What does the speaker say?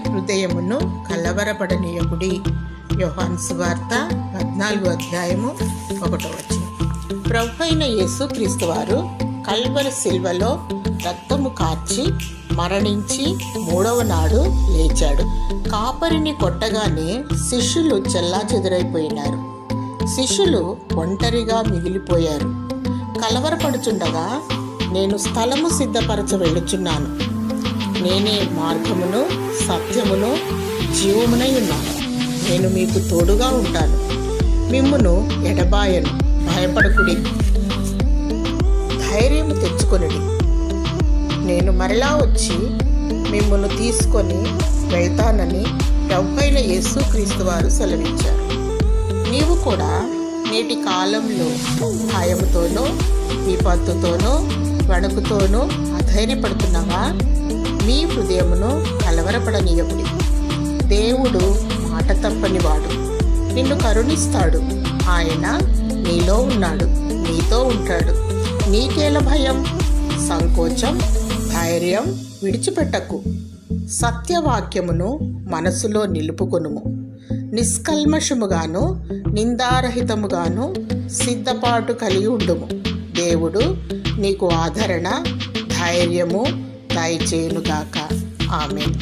హృదయమును కలవరపడనీయకుడి. యోహాను సువార్త 14:1. ప్రభువైన యేసుక్రీస్తు వారు కల్వరి శిల్వలో రక్తము కార్చి మరణించి 3వ నాడు లేచాడు. కాపరిని కొట్టగానే శిష్యులు చెల్లాచెదురైపోయినారు. శిష్యులు ఒంటరిగా మిగిలిపోయారు. కలవరపడుచుండగా, నేను స్థలము సిద్ధపరచ వెళ్ళుచున్నాను, నేనే మార్గమును సత్యమును జీవమునై ఉన్నాను, నేను మీకు తోడుగా ఉంటాను, మిమ్మును ఎడబాయను, భయపడకుడి, ధైర్యము తెచ్చుకొనుడి, నేను మరలా వచ్చి మిమ్మును తీసుకొని వెళ్తానని ప్రభువైన యేసుక్రీస్తు వారు సెలవిచ్చారు. నీవు కూడా నేటి కాలంలో భయముతోనో విపత్తుతోనో వణుకుతోనో అధైర్యపడుతున్నావా? మీ హృదయమును కలవరపడనీయకుడి. దేవుడు మాట తప్పనివాడు, నిన్ను కరుణిస్తాడు. ఆయన నీలో ఉన్నాడు, నీతో ఉంటాడు. నీకేల భయం, సంకోచం, ధైర్యం విడిచిపెట్టకు. సత్యవాక్యమును మనసులో నిలుపుకొనుము. నిష్కల్మషముగాను నిందారహితముగాను సిద్ధపాటు కలిగి ఉండుము. దేవుడు నీకు ఆదరణ, ధైర్యము దయచేయునుగాక. ఆమేన్.